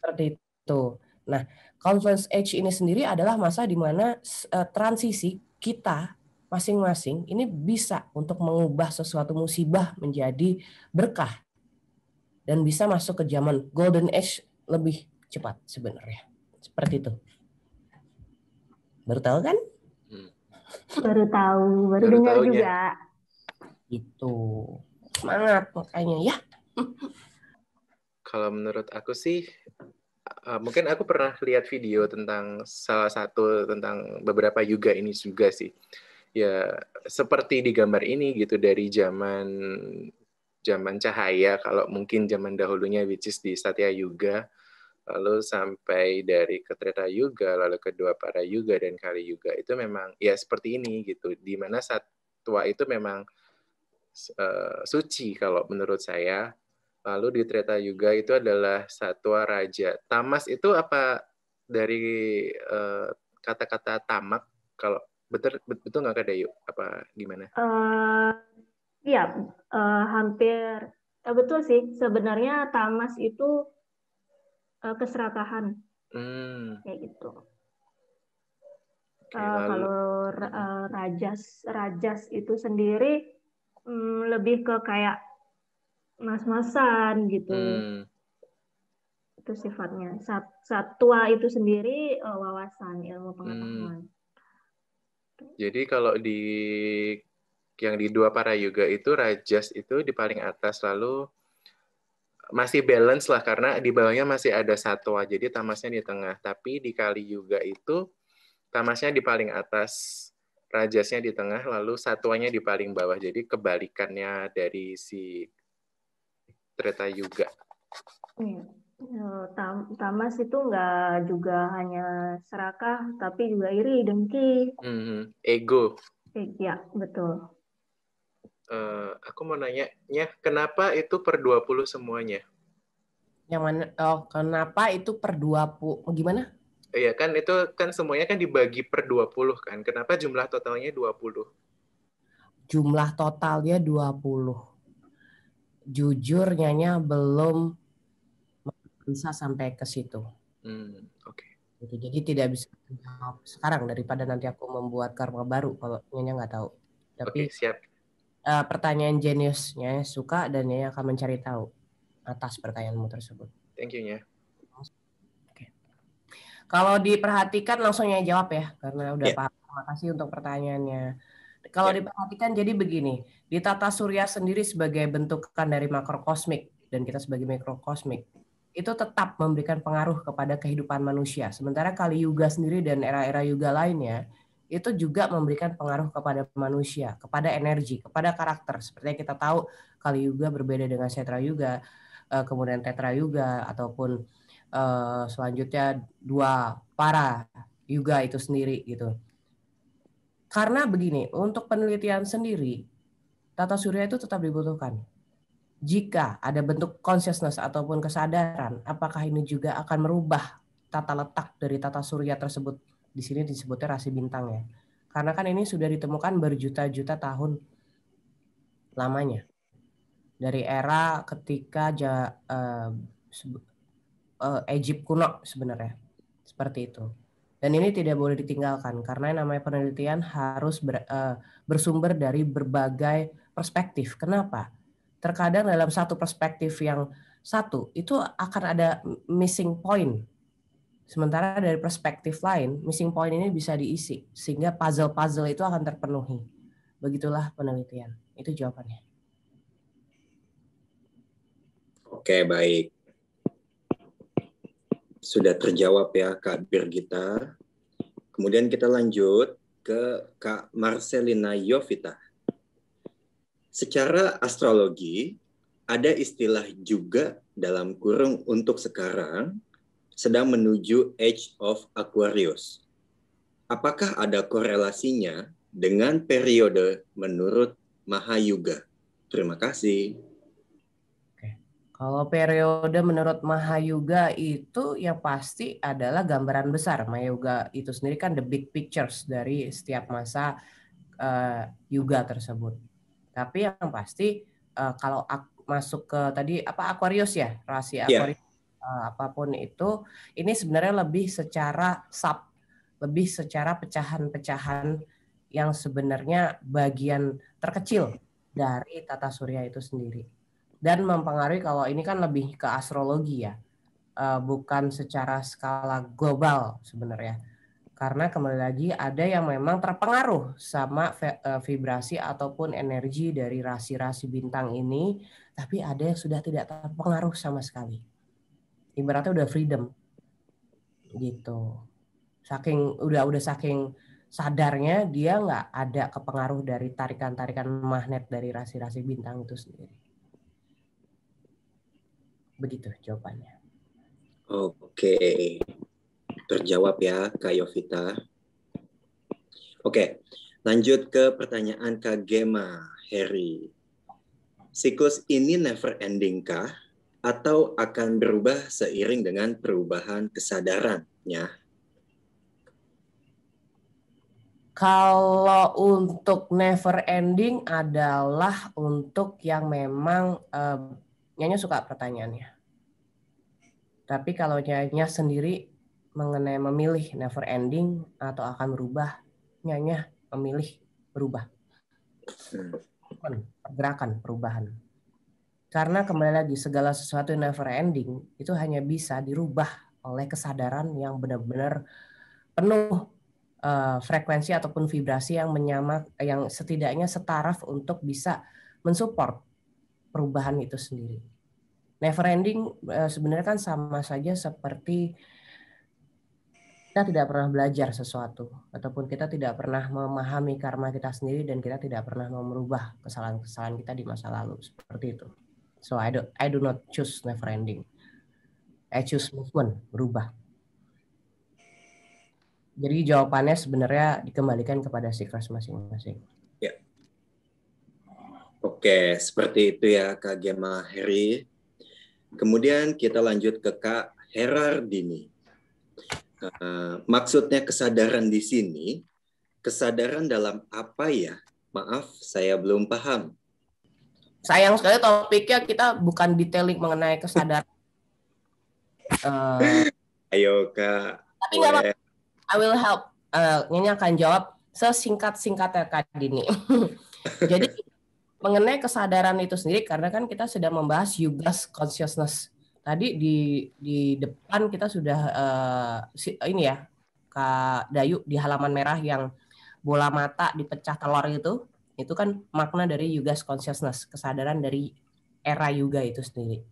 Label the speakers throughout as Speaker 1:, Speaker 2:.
Speaker 1: Seperti itu. Nah, Confluence Age ini sendiri adalah masa di mana transisi kita masing-masing ini bisa untuk mengubah sesuatu musibah menjadi berkah dan bisa masuk ke zaman Golden Age lebih cepat sebenarnya. Seperti itu. Baru tahu kan?
Speaker 2: Baru tahu, baru
Speaker 3: Baru
Speaker 2: dengar
Speaker 3: taunya.
Speaker 2: juga.
Speaker 1: Itu. Semangat makanya ya.
Speaker 3: Kalau menurut aku sih, mungkin aku pernah lihat video tentang salah satu tentang beberapa yuga ini juga sih. Ya seperti di gambar ini gitu, dari zaman cahaya, kalau mungkin zaman dahulunya which is di Satya Yuga, lalu sampai dari ke Treta Yuga, lalu kedua para Yuga dan Kali Yuga, itu memang ya seperti ini gitu, di mana satwa itu memang suci kalau menurut saya. Lalu di Treta Yuga itu adalah satwa raja. Tamas itu apa dari kata-kata tamak? Kalau betul nggak Kak Dayu? Apa gimana?
Speaker 2: Iya, hampir betul sih. Sebenarnya tamas itu keserakahan, kayak gitu. Kalau rajas itu sendiri lebih ke kayak mas-masan gitu. Itu sifatnya. Satwa itu sendiri wawasan, ilmu pengetahuan.
Speaker 3: Jadi kalau yang di dua para yuga itu rajas itu di paling atas, lalu masih balance lah karena di bawahnya masih ada satwa, jadi tamasnya di tengah. Tapi di Kali Yuga itu tamasnya di paling atas, rajasnya di tengah, lalu satwanya di paling bawah. Jadi kebalikannya dari si Treta Yuga.
Speaker 2: Tamas itu nggak juga hanya serakah, tapi juga iri, dengki.
Speaker 3: Ego.
Speaker 2: Ya, betul.
Speaker 3: Aku mau nanya, kenapa itu per 20 semuanya?
Speaker 1: Yang mana? Oh, kenapa itu per 20? Gimana?
Speaker 3: Iya kan, itu kan semuanya kan dibagi per 20 kan. Kenapa jumlah totalnya 20?
Speaker 1: Jumlah totalnya 20. Jujur Nyanya belum bisa sampai ke situ.
Speaker 3: Oke.
Speaker 1: Jadi tidak bisa menjawab sekarang daripada nanti aku membuat karma baru kalau Nyanya nggak tahu. Tapi
Speaker 3: siap.
Speaker 1: Pertanyaan jeniusnya suka dan Nyanya akan mencari tahu atas pertanyaanmu tersebut.
Speaker 3: Thank you, Nya.
Speaker 1: Oke. Kalau diperhatikan langsung Nyanya jawab ya, karena udah paham. Terima kasih untuk pertanyaannya. Kalau diperhatikan jadi begini, di tata surya sendiri sebagai bentukan dari makrokosmik dan kita sebagai mikrokosmik, itu tetap memberikan pengaruh kepada kehidupan manusia. Sementara Kali Yuga sendiri dan era-era Yuga lainnya, itu juga memberikan pengaruh kepada manusia, kepada energi, kepada karakter. Seperti yang kita tahu, Kali Yuga berbeda dengan Setra Yuga, kemudian Tetra Yuga, ataupun selanjutnya dua para Yuga itu sendiri gitu. Karena begini, untuk penelitian sendiri, tata surya itu tetap dibutuhkan. Jika ada bentuk consciousness ataupun kesadaran, apakah ini juga akan merubah tata letak dari tata surya tersebut? Di sini disebutnya rasi bintang ya. Karena kan ini sudah ditemukan berjuta-juta tahun lamanya. Dari era ketika Egypt kuno sebenarnya. Seperti itu. Dan ini tidak boleh ditinggalkan karena yang namanya penelitian harus bersumber dari berbagai perspektif. Kenapa? Terkadang dalam satu perspektif yang satu itu akan ada missing point. Sementara dari perspektif lain, missing point ini bisa diisi sehingga puzzle-puzzle itu akan terpenuhi. Begitulah penelitian. Itu jawabannya.
Speaker 4: Oke, baik. Sudah terjawab ya Kak Birgita. Kemudian kita lanjut ke Kak Marcelina Yovita. Secara astrologi, ada istilah juga dalam kurung untuk sekarang sedang menuju Age of Aquarius. Apakah ada korelasinya dengan periode menurut Mahayuga? Terima kasih.
Speaker 1: Kalau periode menurut Mahayuga itu yang pasti adalah gambaran besar. Mahayuga itu sendiri kan the big pictures dari setiap masa yuga tersebut. Tapi yang pasti kalau masuk ke tadi apa Aquarius ya, rasi Aquarius. apapun itu, ini sebenarnya lebih secara pecahan-pecahan yang sebenarnya bagian terkecil dari tata surya itu sendiri. Dan mempengaruhi, kalau ini kan lebih ke astrologi ya, bukan secara skala global sebenarnya. Karena kembali lagi ada yang memang terpengaruh sama vibrasi ataupun energi dari rasi-rasi bintang ini, tapi ada yang sudah tidak terpengaruh sama sekali. Ibaratnya udah freedom gitu. Udah saking sadarnya dia nggak ada kepengaruh dari tarikan-tarikan magnet dari rasi-rasi bintang itu sendiri. Begitu jawabannya.
Speaker 4: Oke. Terjawab ya, Kak Yovita. Oke, lanjut ke pertanyaan Kak Gema, Heri. Siklus ini never ending kah? Atau akan berubah seiring dengan perubahan kesadarannya?
Speaker 1: Kalau untuk never ending adalah untuk yang memang Nyonya suka pertanyaannya. Tapi kalau Nyonya sendiri mengenai memilih never ending atau akan berubah, Nyonya memilih berubah. Pergerakan, perubahan. Karena kembali lagi segala sesuatu yang never ending itu hanya bisa dirubah oleh kesadaran yang benar-benar penuh frekuensi ataupun vibrasi yang yang setidaknya setaraf untuk bisa mensupport perubahan itu sendiri. Never ending sebenarnya kan sama saja seperti kita tidak pernah belajar sesuatu ataupun kita tidak pernah memahami karma kita sendiri dan kita tidak pernah mau merubah kesalahan-kesalahan kita di masa lalu, seperti itu. So I do not choose never ending. I choose movement, berubah. Jadi jawabannya sebenarnya dikembalikan kepada siklus masing-masing.
Speaker 4: Ya. Oke, seperti itu ya Kak Gema Heri. Kemudian kita lanjut ke Kak Herardini. Maksudnya kesadaran di sini, kesadaran dalam apa ya? Maaf, saya belum paham.
Speaker 1: Sayang sekali topiknya kita bukan detailing mengenai kesadaran.
Speaker 4: Ayo Kak.
Speaker 1: Tapi nggak apa-apa. I will help. Ini akan jawab sesingkat-singkatnya Kak Dini. Jadi mengenai kesadaran itu sendiri, karena kan kita sudah membahas Yugas Consciousness. Tadi di depan kita sudah ini ya, Kak Dayu, di halaman merah yang bola mata dipecah telur itu kan makna dari Yugas Consciousness, kesadaran dari era Yuga itu sendiri.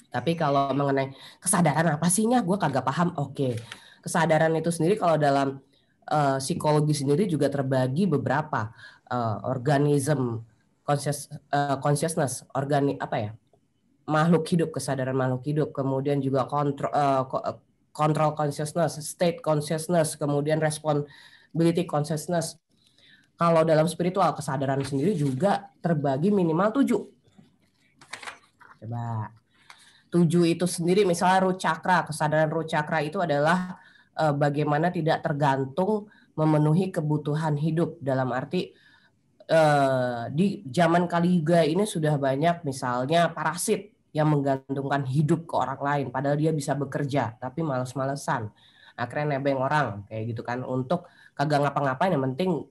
Speaker 1: Tapi kalau mengenai kesadaran apa sihnya, gue kagak paham. Oke. Kesadaran itu sendiri kalau dalam psikologi sendiri juga terbagi beberapa organism consciousness, makhluk hidup, kesadaran makhluk hidup, kemudian juga control consciousness, state consciousness, kemudian responsibility consciousness. Kalau dalam spiritual kesadaran sendiri juga terbagi minimal 7. Coba 7 itu sendiri, misalnya root chakra, kesadaran root chakra itu adalah bagaimana tidak tergantung memenuhi kebutuhan hidup, dalam arti di zaman Kali Yuga ini sudah banyak misalnya parasit yang menggantungkan hidup ke orang lain padahal dia bisa bekerja tapi malas-malesan, akhirnya nebeng orang kayak gitu kan, untuk kagak ngapa-ngapain yang penting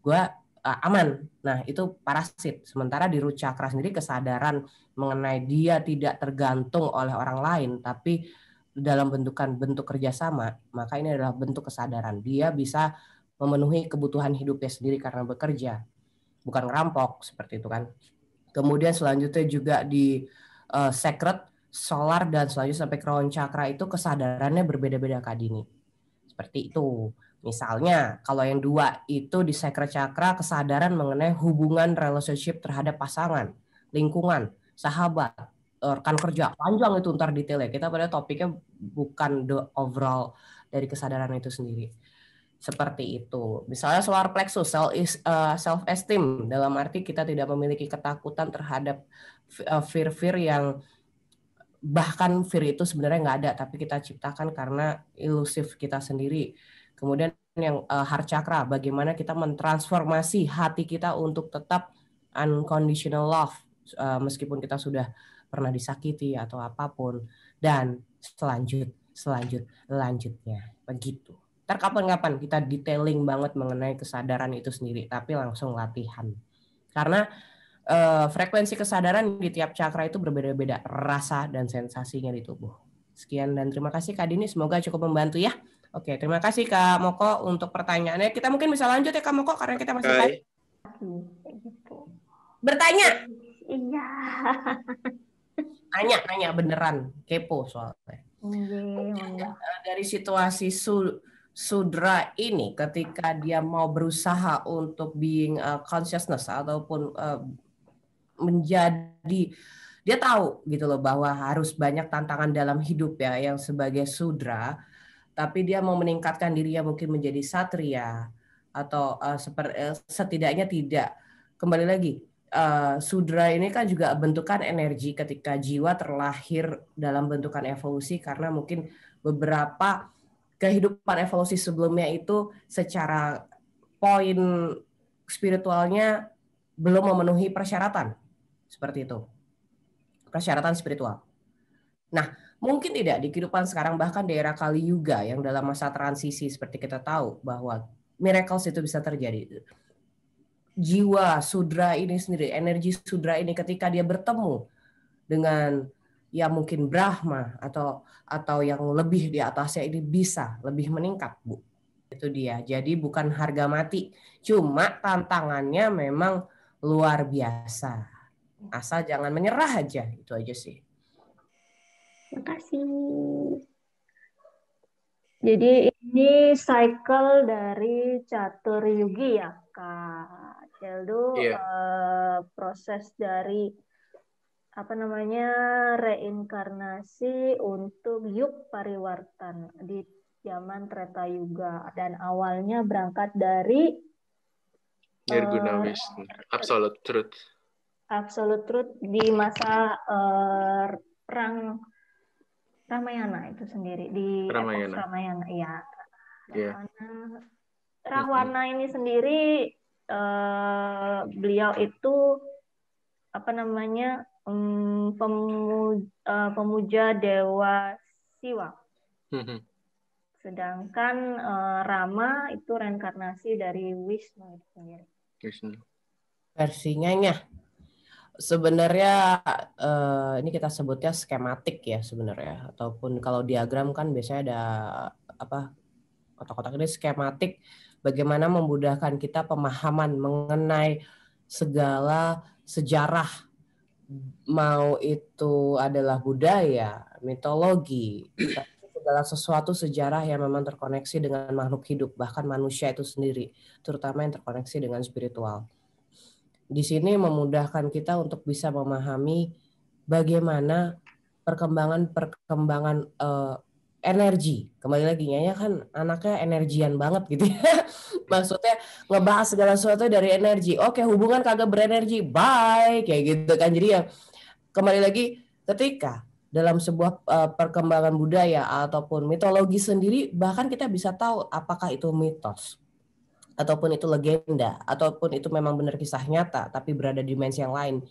Speaker 1: gue aman. Nah itu parasit. Sementara di root chakra sendiri kesadaran mengenai dia tidak tergantung oleh orang lain tapi dalam bentuk kerjasama, maka ini adalah bentuk kesadaran dia bisa memenuhi kebutuhan hidupnya sendiri karena bekerja, bukan ngerampok seperti itu kan. Kemudian selanjutnya juga di sacred, solar, dan selanjutnya sampai crown chakra itu kesadarannya berbeda-beda Kak Dini. Seperti itu. Misalnya kalau yang 2 itu di sacred chakra kesadaran mengenai hubungan relationship terhadap pasangan, lingkungan, sahabat, rekan kerja. Panjang itu ntar detailnya. Kita pada topiknya bukan the overall dari kesadaran itu sendiri. Seperti itu. Misalnya solar plexus, self esteem, dalam arti kita tidak memiliki ketakutan terhadap fear yang bahkan fear itu sebenarnya nggak ada, tapi kita ciptakan karena ilusif kita sendiri. Kemudian yang heart chakra, bagaimana kita mentransformasi hati kita untuk tetap unconditional love, meskipun kita sudah pernah disakiti atau apapun, dan selanjutnya begitu. Ntar kapan-kapan kita detailing banget mengenai kesadaran itu sendiri, tapi langsung latihan. Karena frekuensi kesadaran di tiap cakra itu berbeda-beda rasa dan sensasinya di tubuh. Sekian dan terima kasih Kak Dini, semoga cukup membantu ya. Oke, terima kasih Kak Moko untuk pertanyaannya. Kita mungkin bisa lanjut ya Kak Moko karena kita masih
Speaker 4: Hai.
Speaker 1: bertanya.
Speaker 2: Iya.
Speaker 1: Nanya beneran, kepo soalnya. Dari situasi Sudra ini ketika dia mau berusaha untuk being consciousness ataupun menjadi, dia tahu gitu loh bahwa harus banyak tantangan dalam hidup ya yang sebagai Sudra, tapi dia mau meningkatkan dirinya mungkin menjadi Satria atau setidaknya tidak. Kembali lagi, Sudra ini kan juga bentukan energi ketika jiwa terlahir dalam bentukan evolusi karena mungkin beberapa kehidupan evolusi sebelumnya itu secara poin spiritualnya belum memenuhi persyaratan. Seperti itu. Persyaratan spiritual. Nah, mungkin tidak di kehidupan sekarang, bahkan di era Kali Yuga yang dalam masa transisi seperti kita tahu bahwa miracles itu bisa terjadi. Jiwa Sudra ini sendiri, energi Sudra ini ketika dia bertemu dengan ya mungkin Brahma atau yang lebih di atasnya ini bisa lebih meningkat, Bu. Itu dia. Jadi bukan harga mati, cuma tantangannya memang luar biasa. Asal jangan menyerah aja, itu aja sih.
Speaker 2: Terima kasih. Jadi ini cycle dari Catur Yugi ya, Kak Celdo. Proses dari reinkarnasi untuk Yug Pariwartan di zaman Treta Yuga, dan awalnya berangkat dari
Speaker 3: Nirguna Wisnu, Absolute Truth.
Speaker 2: Absolute Truth di masa perang Ramayana itu sendiri, di epos Ramayana ya. Rahwana ini sendiri beliau itu pemuja dewa Siwa. Sedangkan Rama itu reinkarnasi dari Wisnu itu sendiri.
Speaker 1: Versinya sebenarnya ini kita sebutnya skematik ya sebenarnya, ataupun kalau diagram kan biasanya ada kotak-kotak ini skematik, bagaimana memudahkan kita pemahaman mengenai segala sejarah, mau itu adalah budaya, mitologi, segala sesuatu sejarah yang memang terkoneksi dengan makhluk hidup, bahkan manusia itu sendiri, terutama yang terkoneksi dengan spiritual. Di sini memudahkan kita untuk bisa memahami bagaimana perkembangan energi. Kembali lagi, Nyanya kan anaknya energian banget gitu ya. Maksudnya ngebahas segala sesuatu dari energi. Oke, hubungan kagak berenergi, bye, kayak gitu kan. Jadi ya kembali lagi, ketika dalam sebuah perkembangan budaya ataupun mitologi sendiri, bahkan kita bisa tahu apakah itu mitos, ataupun itu legenda, ataupun itu memang benar kisah nyata, tapi berada di dimensi yang lain.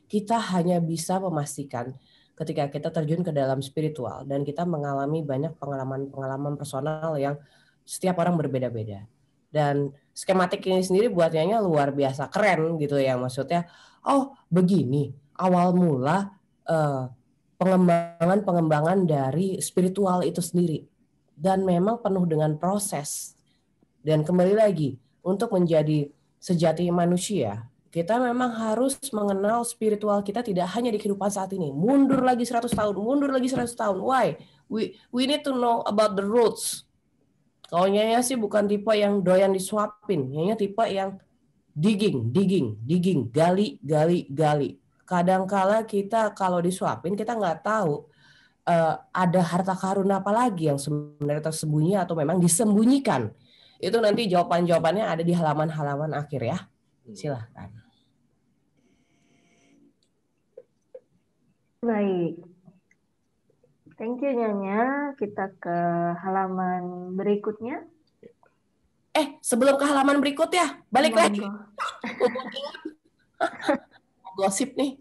Speaker 1: Kita hanya bisa memastikan ketika kita terjun ke dalam spiritual dan kita mengalami banyak pengalaman personal yang setiap orang berbeda-beda. Dan skematik ini sendiri buatnya luar biasa keren gitu ya, maksudnya begini awal mula pengembangan dari spiritual itu sendiri, dan memang penuh dengan proses. Dan kembali lagi, untuk menjadi sejati manusia, kita memang harus mengenal spiritual kita tidak hanya di kehidupan saat ini. Mundur lagi 100 tahun, mundur lagi 100 tahun. Why? We need to know about the roots. Kalau Nyanya sih bukan tipe yang doyan disuapin. Nyanya tipe yang digging, gali. Kadangkala kita kalau disuapin, kita nggak tahu ada harta karun apa lagi yang sebenarnya tersembunyi atau memang disembunyikan. Itu nanti jawabannya ada di halaman-halaman akhir ya. Silahkan.
Speaker 2: Baik. Thank you Nyonya. Kita ke halaman berikutnya.
Speaker 1: Sebelum ke halaman berikut ya, balik lagi. Gosip nih.